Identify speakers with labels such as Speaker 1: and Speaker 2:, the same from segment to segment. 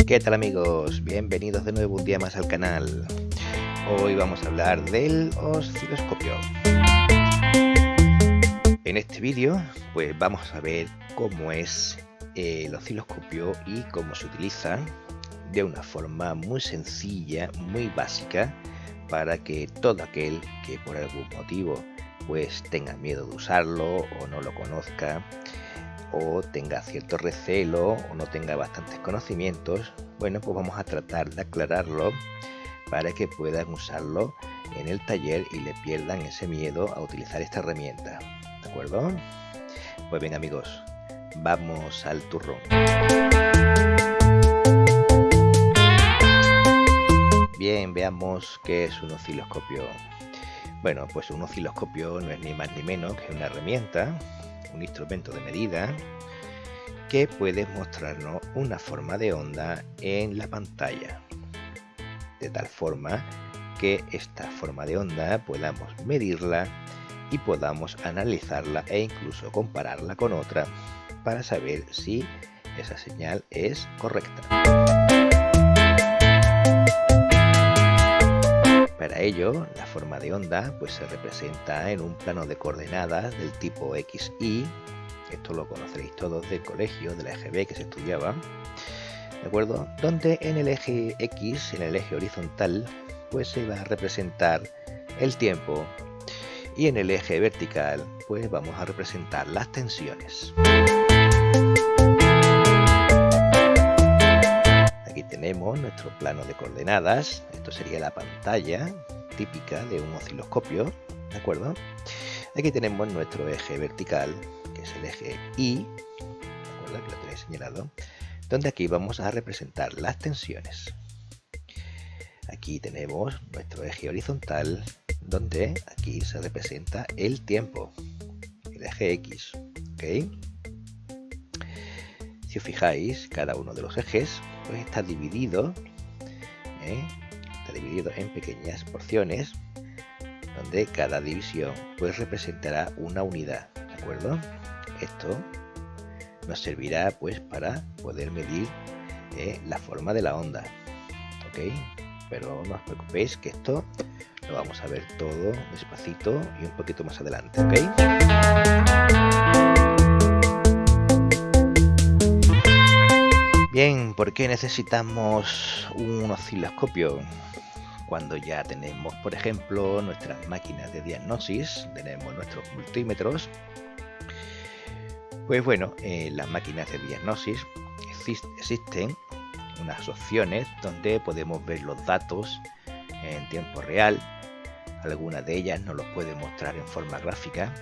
Speaker 1: ¿Qué tal amigos? Bienvenidos de nuevo un día más al canal. Hoy vamos a hablar del osciloscopio. En este vídeo pues vamos a ver cómo es el osciloscopio y cómo se utiliza de una forma muy sencilla, muy básica, para que todo aquel que por algún motivo pues tenga miedo de usarlo o no lo conozca, o tenga cierto recelo o no tenga bastantes conocimientos, bueno, pues vamos a tratar de aclararlo para que puedan usarlo en el taller y le pierdan ese miedo a utilizar esta herramienta, ¿de acuerdo? Pues bien amigos, vamos al turrón. Bien, veamos qué es un osciloscopio. Bueno, pues un osciloscopio no es ni más ni menos que una herramienta, un instrumento de medida que puede mostrarnos una forma de onda en la pantalla, de tal forma que esta forma de onda podamos medirla y podamos analizarla e incluso compararla con otra para saber si esa señal es correcta. Para ello, la forma de onda pues se representa en un plano de coordenadas del tipo XY. Esto lo conoceréis todos del colegio, de la EGB que se estudiaba, ¿de acuerdo? Donde en el eje X, en el eje horizontal, pues se va a representar el tiempo, y en el eje vertical pues vamos a representar las tensiones. Aquí tenemos nuestro plano de coordenadas. Esto sería la pantalla típica de un osciloscopio, ¿de acuerdo? Aquí tenemos nuestro eje vertical, que es el eje Y, ¿de acuerdo? Que lo tenéis señalado, donde aquí vamos a representar las tensiones. Aquí tenemos nuestro eje horizontal, donde aquí se representa el tiempo, el eje X, ¿ok? Si os fijáis, cada uno de los ejes pues está dividido en pequeñas porciones, donde cada división pues representará una unidad, ¿de acuerdo? Esto nos servirá pues para poder medir la forma de la onda, ¿ok? Pero no os preocupéis que esto lo vamos a ver todo despacito y un poquito más adelante, ¿ok? Bien, ¿por qué necesitamos un osciloscopio? Cuando ya tenemos, por ejemplo, nuestras máquinas de diagnosis, tenemos nuestros multímetros, pues bueno, en las máquinas de diagnosis existen unas opciones donde podemos ver los datos en tiempo real. Algunas de ellas nos los pueden mostrar en forma gráfica,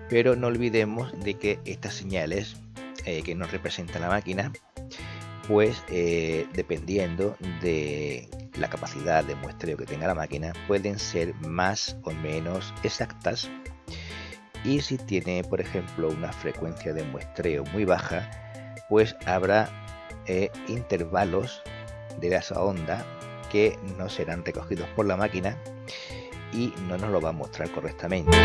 Speaker 1: pero no olvidemos de que estas señales que nos representa la máquina, pues dependiendo de la capacidad de muestreo que tenga la máquina, pueden ser más o menos exactas, y si tiene por ejemplo una frecuencia de muestreo muy baja, pues habrá intervalos de esa onda que no serán recogidos por la máquina y no nos lo va a mostrar correctamente.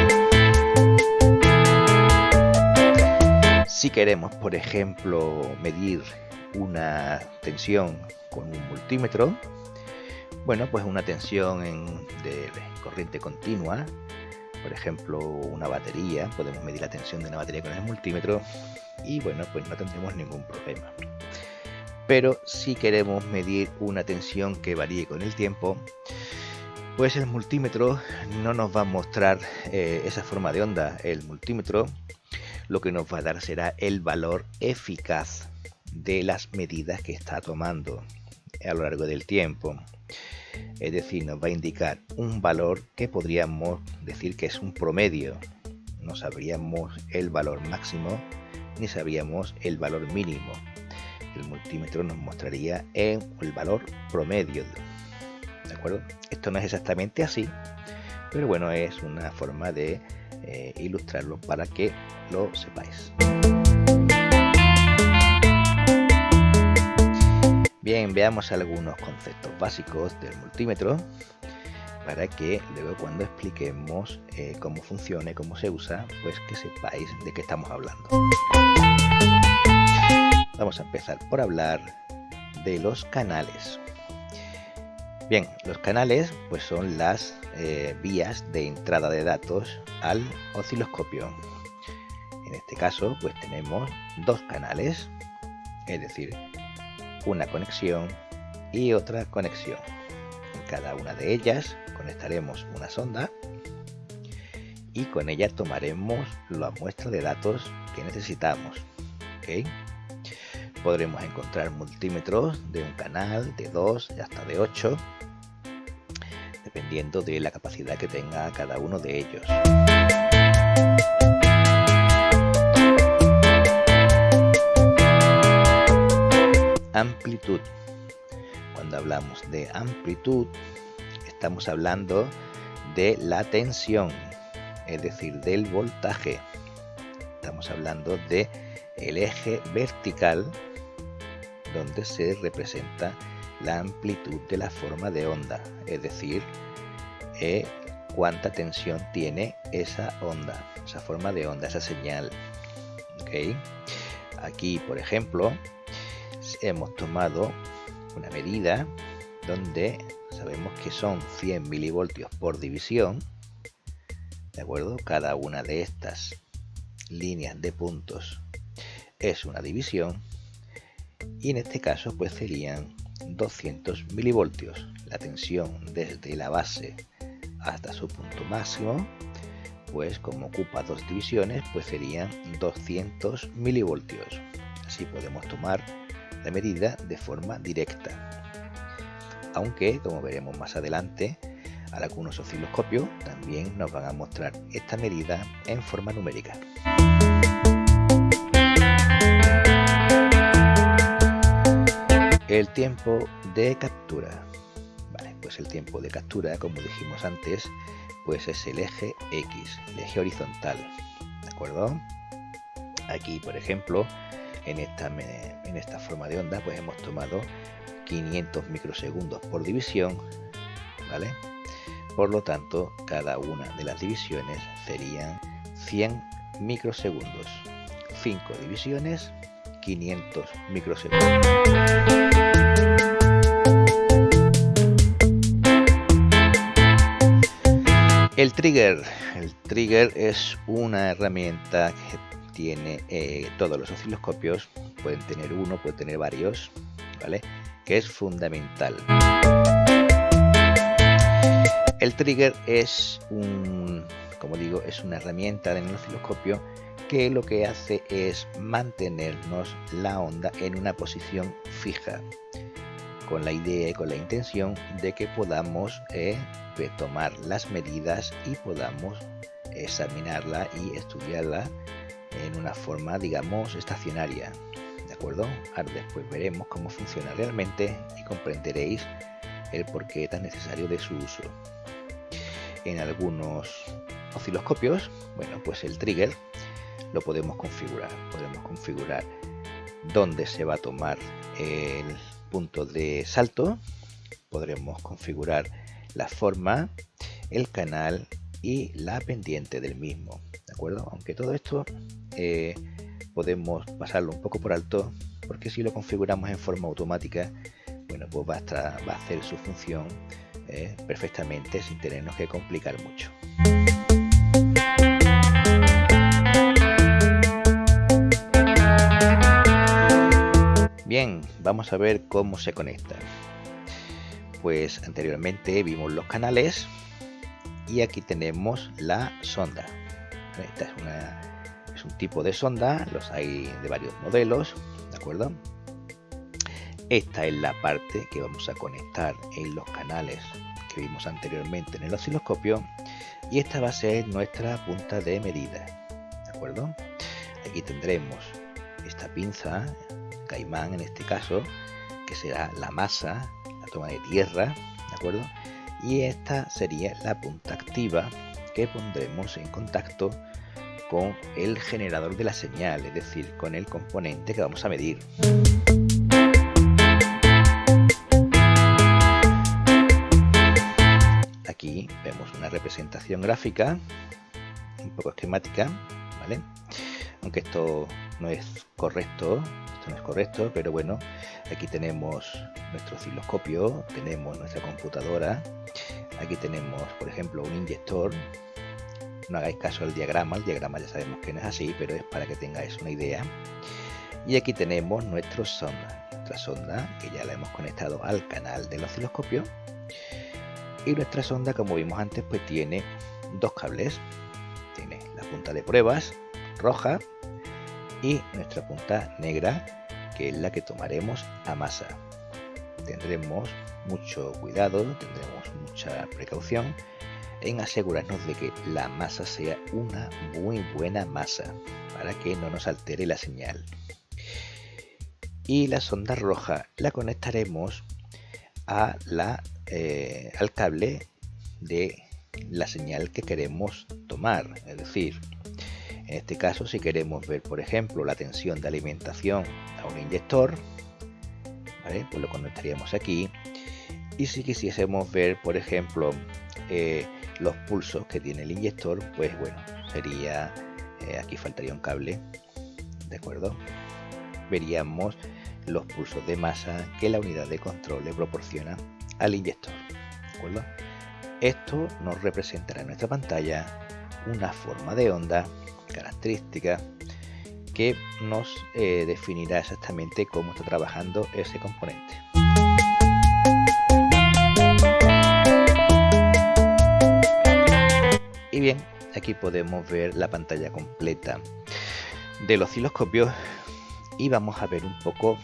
Speaker 1: Si queremos, por ejemplo, medir una tensión con un multímetro, bueno, pues una tensión de corriente continua, por ejemplo una batería, podemos medir la tensión de una batería con el multímetro y bueno, pues no tendremos ningún problema. Pero si queremos medir una tensión que varíe con el tiempo, pues el multímetro no nos va a mostrar esa forma de onda. El multímetro lo que nos va a dar será el valor eficaz de las medidas que está tomando a lo largo del tiempo. Es decir, nos va a indicar un valor que podríamos decir que es un promedio. No sabríamos el valor máximo ni sabríamos el valor mínimo. El multímetro nos mostraría el valor promedio, ¿de acuerdo? Esto no es exactamente así, pero bueno, es una forma de ilustrarlo para que lo sepáis. Bien, veamos algunos conceptos básicos del multímetro para que luego cuando expliquemos cómo funciona y cómo se usa, pues que sepáis de qué estamos hablando. Vamos a empezar por hablar de los canales. Bien, los canales pues son las vías de entrada de datos al osciloscopio. En este caso pues tenemos dos canales, es decir, una conexión y otra conexión. En cada una de ellas conectaremos una sonda y con ella tomaremos la muestra de datos que necesitamos. ¿Okay? Podremos encontrar multímetros de un canal, de 2 y hasta de 8, dependiendo de la capacidad que tenga cada uno de ellos. Amplitud. Cuando hablamos de amplitud, estamos hablando de la tensión, es decir, del voltaje. Estamos hablando de el eje vertical donde se representa la amplitud de la forma de onda, es decir, cuánta tensión tiene esa onda, esa forma de onda, esa señal. ¿Okay? Aquí, por ejemplo, hemos tomado una medida donde sabemos que son 100 milivoltios por división, ¿de acuerdo? Cada una de estas líneas de puntos es una división y en este caso pues serían 200 milivoltios. La tensión desde la base hasta su punto máximo, pues como ocupa dos divisiones, pues serían 200 milivoltios. Así podemos tomar la medida de forma directa. Aunque, como veremos más adelante, algunos osciloscopios también nos van a mostrar esta medida en forma numérica. El tiempo de captura. Vale, pues el tiempo de captura, como dijimos antes, pues es el eje X, el eje horizontal, ¿de acuerdo? Aquí, por ejemplo, en esta forma de onda, pues hemos tomado 500 microsegundos por división, ¿vale? Por lo tanto, cada una de las divisiones serían 100 microsegundos. 5 divisiones, 500 microsegundos. El trigger. El trigger es una herramienta que tiene todos los osciloscopios. Pueden tener uno, pueden tener varios, ¿vale? Que es fundamental. El trigger es como digo, es una herramienta en el osciloscopio que lo que hace es mantenernos la onda en una posición fija, con la idea y con la intención de que podamos tomar las medidas y podamos examinarla y estudiarla en una forma, digamos, estacionaria, ¿de acuerdo? Ahora después veremos cómo funciona realmente y comprenderéis el porqué tan necesario de su uso. En algunos osciloscopios, bueno, pues el trigger lo podemos configurar. Podemos configurar dónde se va a tomar el punto de salto, podremos configurar la forma, el canal y la pendiente del mismo, ¿de acuerdo? Aunque todo esto podemos pasarlo un poco por alto, porque si lo configuramos en forma automática, bueno, pues va a hacer su función perfectamente sin tenernos que complicar mucho. Bien, vamos a ver cómo se conecta. Pues anteriormente vimos los canales y aquí tenemos la sonda. Esta es un tipo de sonda, los hay de varios modelos, ¿de acuerdo? Esta es la parte que vamos a conectar en los canales que vimos anteriormente en el osciloscopio y esta va a ser nuestra punta de medida, ¿de acuerdo? Aquí tendremos esta pinza, caimán en este caso, que será la masa, la toma de tierra, ¿de acuerdo? Y esta sería la punta activa que pondremos en contacto con el generador de la señal, es decir, con el componente que vamos a medir. Aquí vemos una representación gráfica, un poco esquemática, ¿vale? Aunque esto no es correcto, esto esto no es correcto, pero bueno, aquí tenemos nuestro osciloscopio, tenemos nuestra computadora, aquí tenemos, por ejemplo, un inyector. No hagáis caso al diagrama, el diagrama ya sabemos que no es así, pero es para que tengáis una idea. Y aquí tenemos nuestra sonda, que ya la hemos conectado al canal del osciloscopio. Y nuestra sonda, como vimos antes, pues tiene dos cables. Tiene la punta de pruebas roja y nuestra punta negra, que es la que tomaremos a masa. Tendremos mucho cuidado, tendremos mucha precaución en asegurarnos de que la masa sea una muy buena masa para que no nos altere la señal. Y la sonda roja la conectaremos a al cable de la señal que queremos tomar. Es decir, en este caso, si queremos ver, por ejemplo, la tensión de alimentación a un inyector, ¿vale? Pues lo conectaríamos aquí. Y si quisiésemos ver, por ejemplo, los pulsos que tiene el inyector, pues bueno, sería, aquí faltaría un cable, ¿de acuerdo? Veríamos los pulsos de masa que la unidad de control le proporciona al inyector, ¿de acuerdo? Esto nos representará en nuestra pantalla una forma de onda característica que nos definirá exactamente cómo está trabajando ese componente. Y bien, aquí podemos ver la pantalla completa del osciloscopio y vamos a ver un poco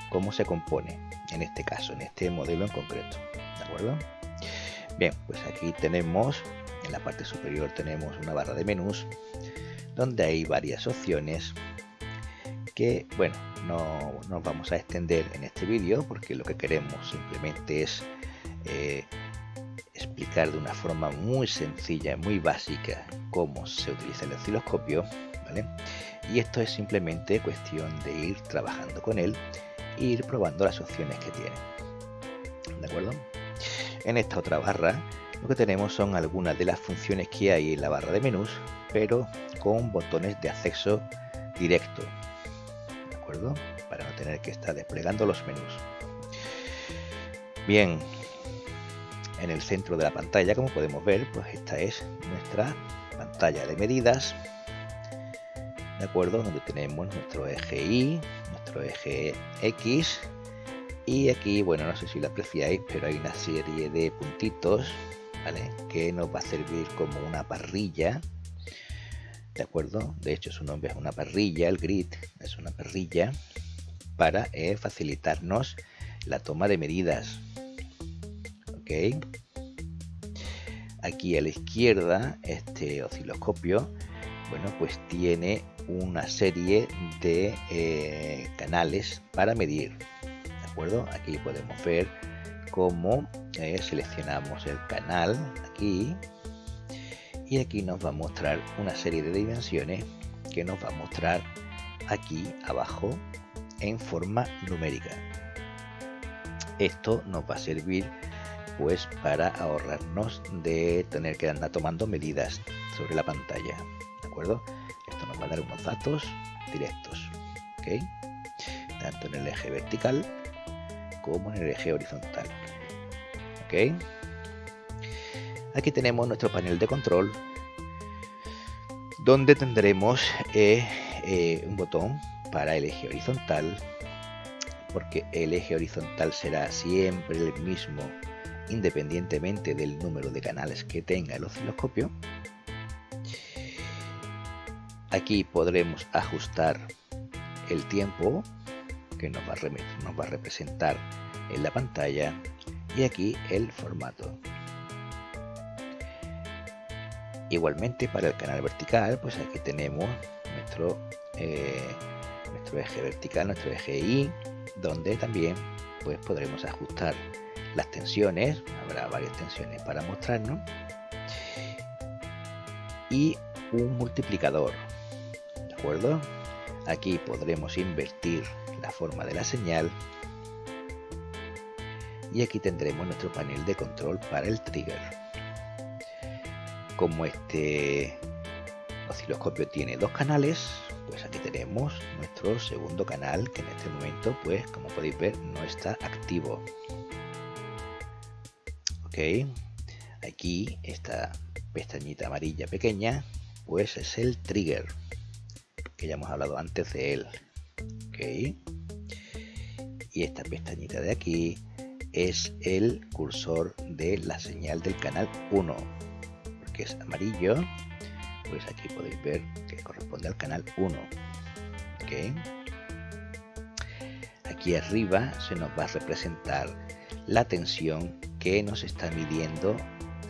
Speaker 1: cómo se compone en este caso, en este modelo en concreto, ¿de acuerdo? Bien, pues aquí tenemos, en la parte superior tenemos una barra de menús donde hay varias opciones que, bueno, no nos vamos a extender en este vídeo porque lo que queremos simplemente es explicar de una forma muy sencilla, muy básica, cómo se utiliza el osciloscopio, ¿vale? Y esto es simplemente cuestión de ir trabajando con él e ir probando las opciones que tiene, ¿de acuerdo? En esta otra barra lo que tenemos son algunas de las funciones que hay en la barra de menús, pero con botones de acceso directo, ¿de acuerdo? Para no tener que estar desplegando los menús. Bien, en el centro de la pantalla, como podemos ver, pues esta es nuestra pantalla de medidas, ¿de acuerdo? Donde tenemos nuestro eje Y, nuestro eje X, y aquí, bueno, no sé si lo apreciáis, pero hay una serie de puntitos, ¿vale? Que nos va a servir como una parrilla, ¿de acuerdo? De hecho, su nombre es una parrilla, el grid es una parrilla para facilitarnos la toma de medidas. ¿Ok? Aquí a la izquierda, este osciloscopio, bueno, pues tiene una serie de canales para medir, ¿de acuerdo? Aquí podemos ver cómo seleccionamos el canal aquí, y aquí nos va a mostrar una serie de dimensiones que nos va a mostrar aquí abajo en forma numérica. Esto nos va a servir pues para ahorrarnos de tener que andar tomando medidas sobre la pantalla, ¿de acuerdo? Esto nos va a dar unos datos directos, ¿ok? Tanto en el eje vertical como en el eje horizontal, ¿ok? Aquí tenemos nuestro panel de control, donde tendremos un botón para el eje horizontal, porque el eje horizontal será siempre el mismo independientemente del número de canales que tenga el osciloscopio. Aquí podremos ajustar el tiempo que nos va a representar en la pantalla, y aquí el formato. Igualmente para el canal vertical, pues aquí tenemos nuestro eje vertical, nuestro eje Y, donde también pues podremos ajustar las tensiones, habrá varias tensiones para mostrarnos, y un multiplicador, ¿de acuerdo? Aquí podremos invertir la forma de la señal, y aquí tendremos nuestro panel de control para el trigger. Como este osciloscopio tiene dos canales, pues aquí tenemos nuestro segundo canal, que en este momento, pues como podéis ver, no está activo. Ok, aquí esta pestañita amarilla pequeña, pues es el trigger, que ya hemos hablado antes de él. Ok, y esta pestañita de aquí es el cursor de la señal del canal 1, porque es amarillo, pues aquí podéis ver que corresponde al canal 1. ¿Okay? Aquí arriba se nos va a representar la tensión que nos está midiendo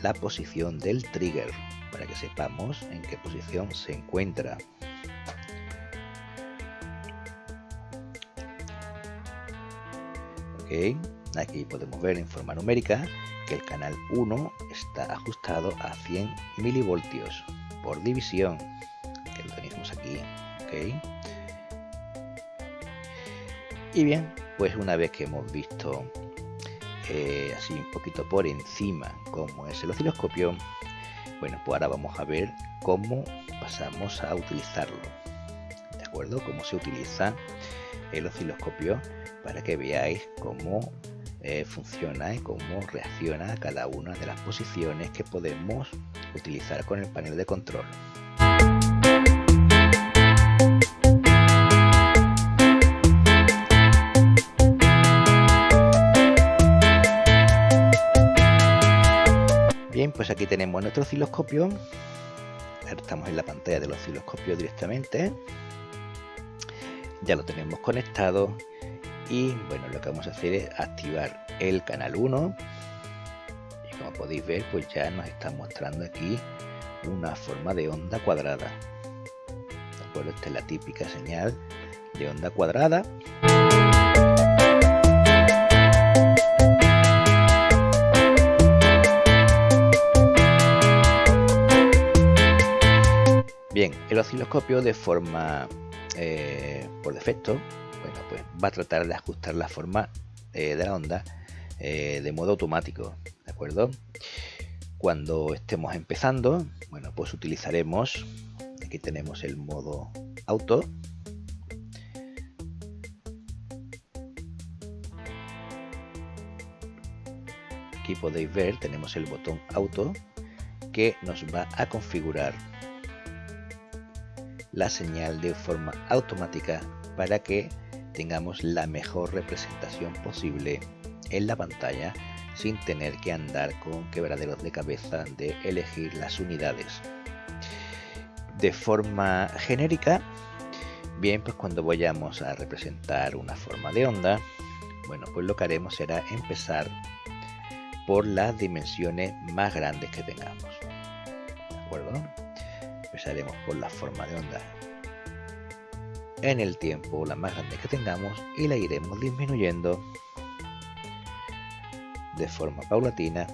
Speaker 1: la posición del trigger, para que sepamos en qué posición se encuentra. ¿Okay? Aquí podemos ver en forma numérica que el canal 1 está ajustado a 100 milivoltios por división, que lo tenemos aquí. ¿Okay? Y bien, pues una vez que hemos visto así un poquito por encima cómo es el osciloscopio, bueno, pues ahora vamos a ver cómo pasamos a utilizarlo, ¿de acuerdo? Cómo se utiliza el osciloscopio, para que veáis cómo funciona y cómo reacciona a cada una de las posiciones que podemos utilizar con el panel de control. Bien, pues aquí tenemos nuestro osciloscopio. Estamos en la pantalla del osciloscopio directamente. Ya lo tenemos conectado. Y bueno, lo que vamos a hacer es activar el canal 1. Y como podéis ver, pues ya nos está mostrando aquí una forma de onda cuadrada. ¿De acuerdo? Esta es la típica señal de onda cuadrada. Bien, el osciloscopio de forma por defecto, bueno, pues va a tratar de ajustar la forma de la onda de modo automático, ¿de acuerdo? Cuando estemos empezando, bueno, pues utilizaremos, aquí tenemos el modo auto. Aquí podéis ver, tenemos el botón auto, que nos va a configurar la señal de forma automática para que tengamos la mejor representación posible en la pantalla, sin tener que andar con quebraderos de cabeza de elegir las unidades. De forma genérica, bien, pues cuando vayamos a representar una forma de onda, bueno, pues lo que haremos será empezar por las dimensiones más grandes que tengamos, ¿de acuerdo? Empezaremos por la forma de onda en el tiempo la más grande que tengamos y la iremos disminuyendo de forma paulatina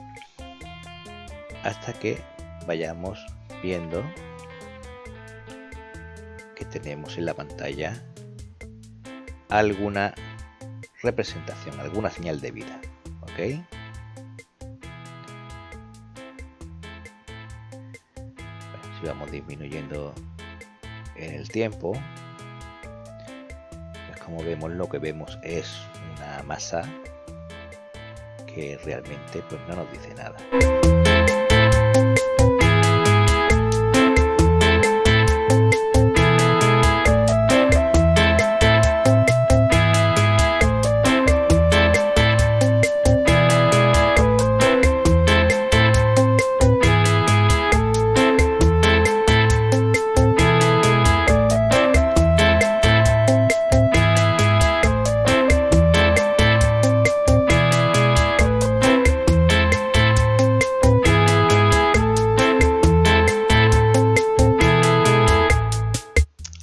Speaker 1: hasta que vayamos viendo que tenemos en la pantalla alguna representación, alguna señal de vida. ¿Ok? Bueno, si vamos disminuyendo en el tiempo, como vemos, lo que vemos es una masa que realmente pues no nos dice nada.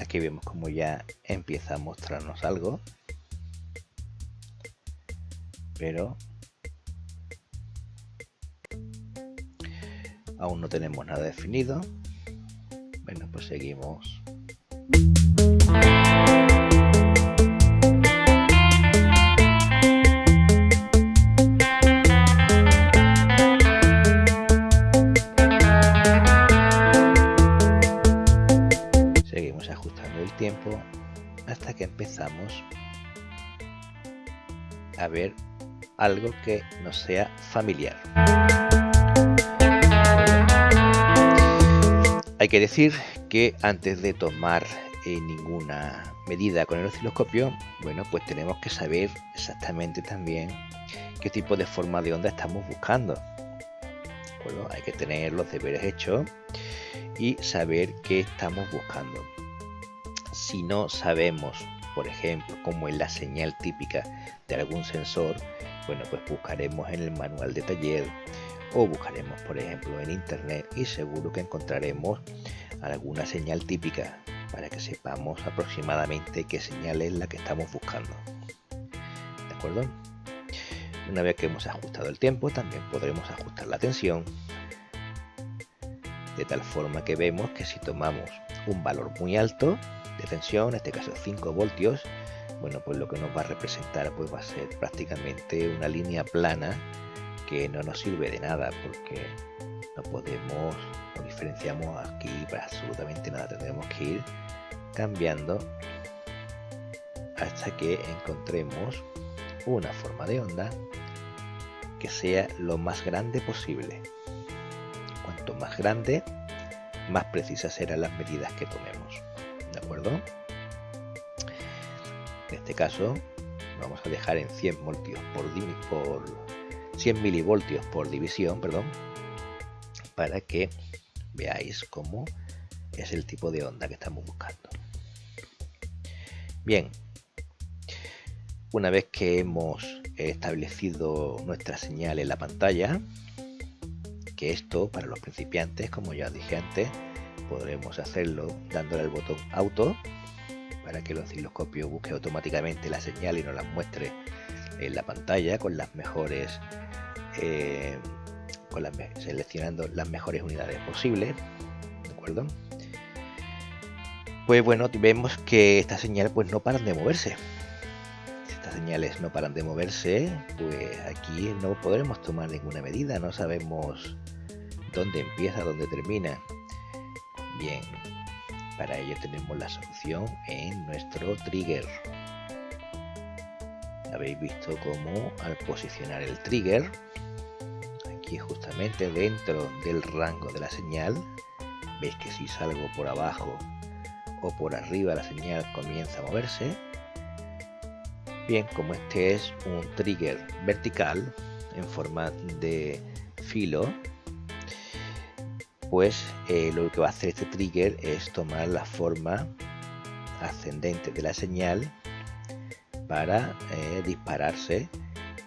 Speaker 1: Aquí vemos como ya empieza a mostrarnos algo, pero aún no tenemos nada definido. Bueno, pues seguimos. a ver algo que nos sea familiar. Hay que decir que antes de tomar ninguna medida con el osciloscopio, bueno, pues tenemos que saber exactamente también qué tipo de forma de onda estamos buscando. Bueno, hay que tener los deberes hechos y saber qué estamos buscando. Si no sabemos, por ejemplo, cómo es la señal típica de algún sensor, bueno, pues buscaremos en el manual de taller o buscaremos, por ejemplo, en internet, y seguro que encontraremos alguna señal típica para que sepamos aproximadamente qué señal es la que estamos buscando. ¿De acuerdo? Una vez que hemos ajustado el tiempo, también podremos ajustar la tensión, de tal forma que vemos que si tomamos un valor muy alto de tensión, en este caso 5 voltios, bueno, pues lo que nos va a representar pues va a ser prácticamente una línea plana que no nos sirve de nada, porque no diferenciamos aquí para absolutamente nada. Tendremos que ir cambiando hasta que encontremos una forma de onda que sea lo más grande posible. Cuanto más grande, más precisas serán las medidas que tomemos. ¿De acuerdo? En este caso vamos a dejar en 100 milivoltios por división, para que veáis cómo es el tipo de onda que estamos buscando. Bien, una vez que hemos establecido nuestra señal en la pantalla, que esto para los principiantes, como ya os dije antes, podremos hacerlo dándole al botón auto para que el osciloscopio busque automáticamente la señal y nos la muestre en la pantalla con las mejores seleccionando las mejores unidades posibles. ¿De acuerdo? Pues bueno, vemos que estas señales pues no paran de moverse. Si estas señales no paran de moverse, pues aquí no podremos tomar ninguna medida, no sabemos dónde empieza, dónde termina. Bien, para ello tenemos la solución en nuestro trigger. Habéis visto cómo al posicionar el trigger aquí justamente dentro del rango de la señal, veis que si salgo por abajo o por arriba la señal comienza a moverse. Bien, como este es un trigger vertical en forma de filo, pues lo que va a hacer este trigger es tomar la forma ascendente de la señal para dispararse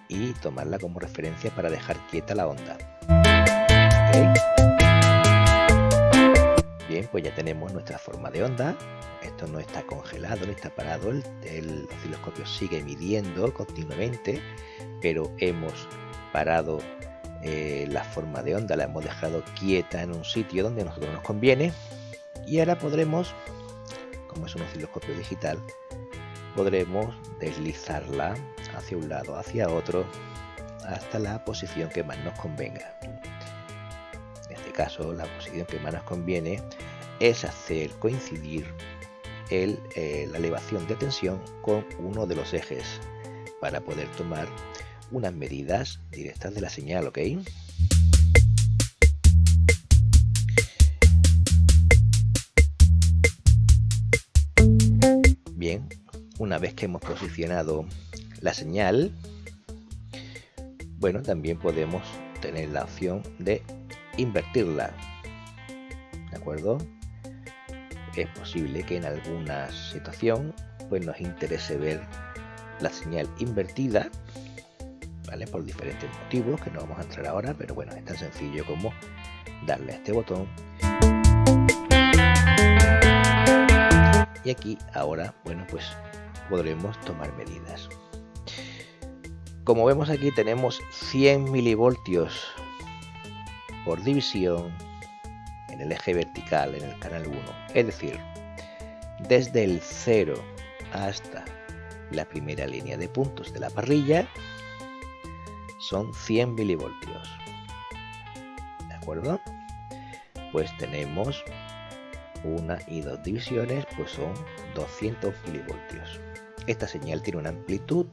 Speaker 1: y tomarla como referencia para dejar quieta la onda. ¿Okay? Bien, pues ya tenemos nuestra forma de onda. Esto no está congelado, no está parado, el osciloscopio sigue midiendo continuamente, pero hemos parado la forma de onda, la hemos dejado quieta en un sitio donde a nosotros nos conviene, y ahora podremos, como es un osciloscopio digital, podremos deslizarla hacia un lado, hacia otro, hasta la posición que más nos convenga. En este caso, la posición que más nos conviene es hacer coincidir la elevación de tensión con uno de los ejes para poder tomar unas medidas directas de la señal, ¿ok? Bien, una vez que hemos posicionado la señal, bueno, también podemos tener la opción de invertirla, ¿de acuerdo? Es posible que en alguna situación pues nos interese ver la señal invertida, ¿vale? Por diferentes motivos que no vamos a entrar ahora, pero bueno, es tan sencillo como darle a este botón y aquí ahora, bueno, pues podremos tomar medidas. Como vemos aquí tenemos 100 milivoltios por división en el eje vertical, en el canal 1, es decir, desde el 0 hasta la primera línea de puntos de la parrilla son 100 milivoltios. ¿De acuerdo? Pues tenemos una y dos divisiones, pues son 200 milivoltios. Esta señal tiene una amplitud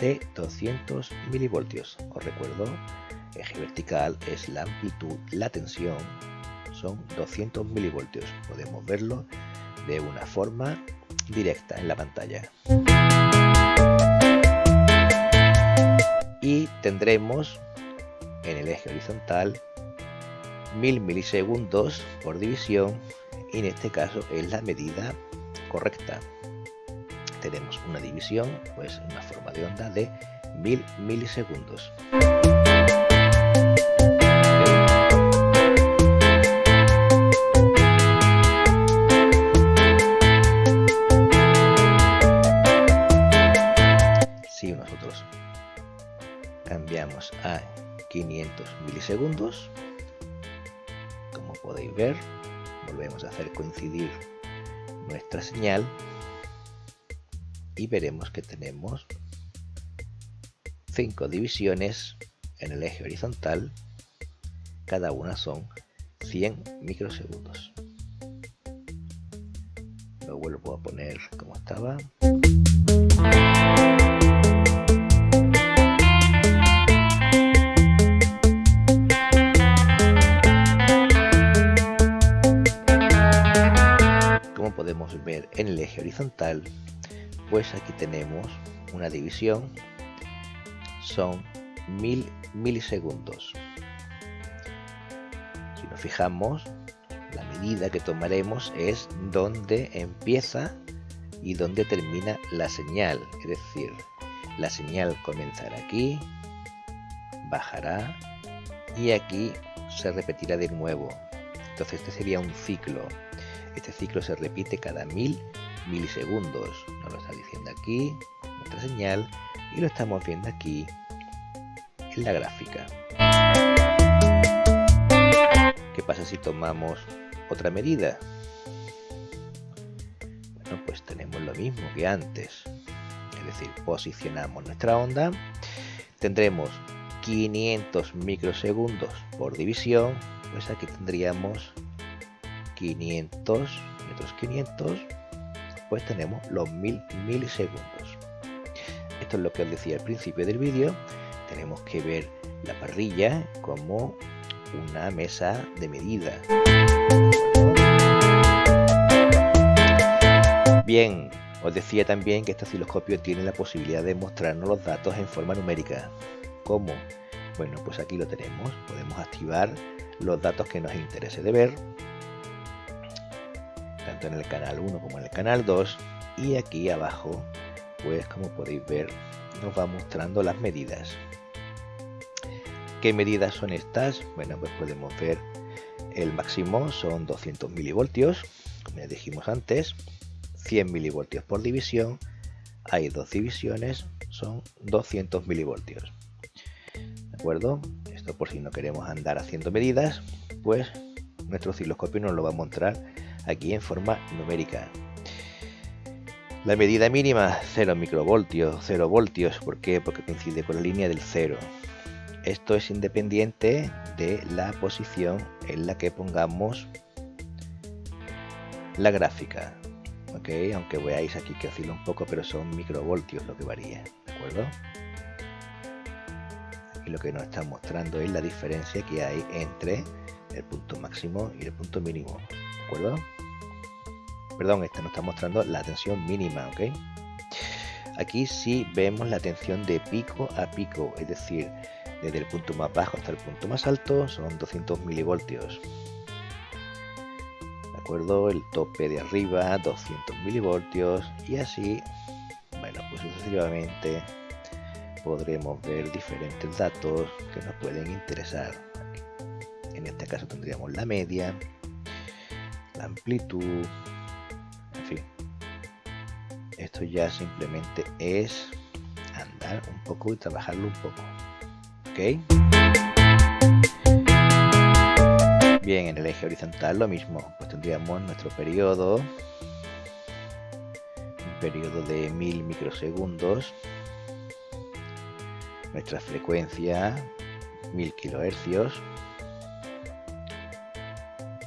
Speaker 1: de 200 milivoltios. Os recuerdo, eje vertical es la amplitud, la tensión son 200 milivoltios. Podemos verlo de una forma directa en la pantalla. Y tendremos en el eje horizontal 1000 milisegundos por división, y en este caso es la medida correcta. Tenemos una división, pues en una forma de onda de 1000 milisegundos. Si nosotros cambiamos a 500 milisegundos, como podéis ver, volvemos a hacer coincidir nuestra señal y veremos que tenemos 5 divisiones en el eje horizontal, cada una son 100 microsegundos. Lo vuelvo a poner como estaba. Como podemos ver en el eje horizontal, pues aquí tenemos una división, son 1000 milisegundos. Si nos fijamos, la medida que tomaremos es donde empieza y donde termina la señal, es decir, la señal comenzará aquí, bajará y aquí se repetirá de nuevo. Entonces este sería un ciclo. Este ciclo se repite cada 1000 milisegundos. Nos lo está diciendo aquí nuestra señal y lo estamos viendo aquí en la gráfica. ¿Qué pasa si tomamos otra medida? Bueno, pues tenemos lo mismo que antes. Es decir, posicionamos nuestra onda. Tendremos 500 microsegundos por división. Pues aquí tendríamos 500 y otros 500. Pues tenemos los 1000 milisegundos. Esto es lo que os decía al principio del vídeo. Tenemos que ver la parrilla como una mesa de medida. Bien, os decía también que este osciloscopio tiene la posibilidad de mostrarnos los datos en forma numérica. ¿Cómo? Bueno, pues aquí lo tenemos. Podemos activar los datos que nos interese de ver, tanto en el canal 1 como en el canal 2, y aquí abajo, pues como podéis ver, nos va mostrando las medidas. ¿Qué medidas son estas? Bueno, pues podemos ver el máximo son 200 milivoltios, como ya dijimos antes, 100 milivoltios por división, hay dos divisiones, son 200 milivoltios. ¿De acuerdo? Esto por si no queremos andar haciendo medidas, pues nuestro osciloscopio nos lo va a mostrar aquí en forma numérica. La medida mínima 0 microvoltios, 0 voltios. ¿Por qué? Porque coincide con la línea del 0. Esto es independiente de la posición en la que pongamos la gráfica. ¿Ok? Aunque veáis aquí que oscila un poco, pero son microvoltios lo que varía. ¿De acuerdo? Y lo que nos está mostrando es la diferencia que hay entre el punto máximo y el punto mínimo. ¿De acuerdo? Perdón, este nos está mostrando la tensión mínima, ¿ok? Aquí sí vemos la tensión de pico a pico, es decir, desde el punto más bajo hasta el punto más alto son 200 milivoltios. ¿De acuerdo? El tope de arriba, 200 milivoltios, y así, bueno, pues sucesivamente podremos ver diferentes datos que nos pueden interesar. En este caso tendríamos la media, la amplitud, en fin. Esto ya simplemente es andar un poco y trabajarlo un poco. ¿Ok? Bien, en el eje horizontal lo mismo. Pues tendríamos nuestro periodo, un periodo de 1000 microsegundos. Nuestra frecuencia, 1000 kilohercios.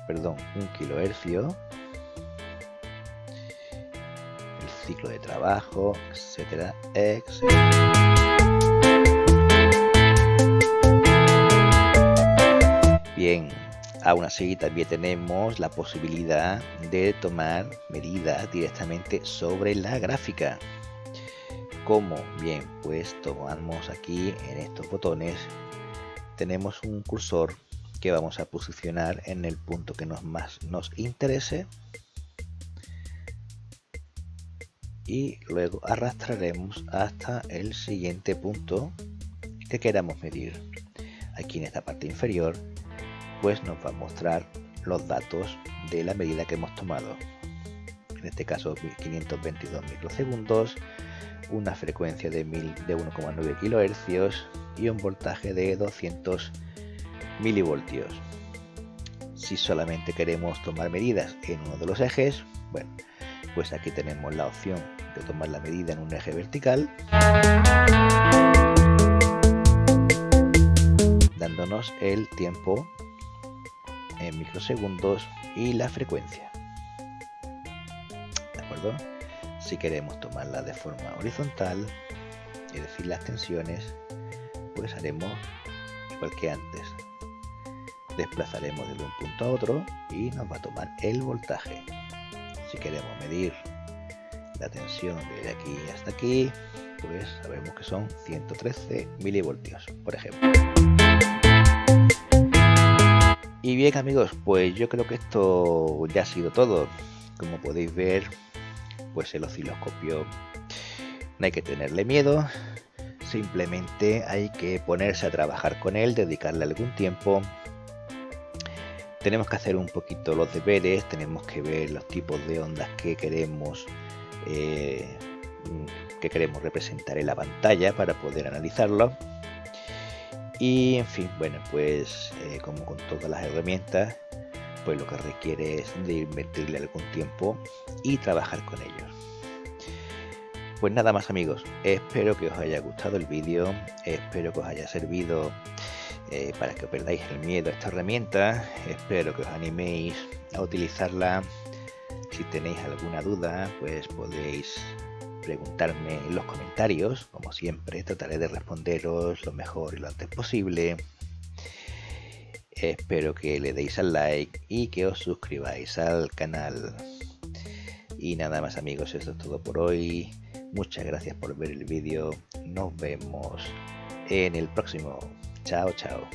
Speaker 1: Perdón, 1 kilohercio. El ciclo de trabajo, etcétera, etcétera. Bien, aún así también tenemos la posibilidad de tomar medidas directamente sobre la gráfica. ¿Cómo? Bien, pues tomamos aquí en estos botones, tenemos un cursor que vamos a posicionar en el punto que más nos interese y luego arrastraremos hasta el siguiente punto que queramos medir. Aquí en esta parte inferior pues nos va a mostrar los datos de la medida que hemos tomado. En este caso 1522 microsegundos, una frecuencia de 1,9 kHz y un voltaje de 200 milivoltios. Si solamente queremos tomar medidas en uno de los ejes, bueno, pues aquí tenemos la opción de tomar la medida en un eje vertical, dándonos el tiempo en microsegundos y la frecuencia. ¿De acuerdo? Si queremos tomarla de forma horizontal, es decir, las tensiones, pues haremos igual que antes. Desplazaremos de un punto a otro y nos va a tomar el voltaje. Si queremos medir la tensión de aquí hasta aquí, pues sabemos que son 113 milivoltios, por ejemplo. Y bien amigos, pues yo creo que esto ya ha sido todo. Como podéis ver, pues el osciloscopio no hay que tenerle miedo, simplemente hay que ponerse a trabajar con él, dedicarle algún tiempo. Tenemos que hacer un poquito los deberes, tenemos que ver los tipos de ondas que queremos representar en la pantalla para poder analizarlo. Y en fin, bueno, pues como con todas las herramientas, pues lo que requiere es de invertirle algún tiempo y trabajar con ellos. Pues nada más amigos, espero que os haya gustado el vídeo, espero que os haya servido para que perdáis el miedo a esta herramienta, espero que os animéis a utilizarla. Si tenéis alguna duda, pues podéis preguntarme en los comentarios, como siempre trataré de responderos lo mejor y lo antes posible. Espero que le deis al like y que os suscribáis al canal. Y nada más amigos, esto es todo por hoy. Muchas gracias por ver el vídeo. Nos vemos en el próximo. Chao, chao.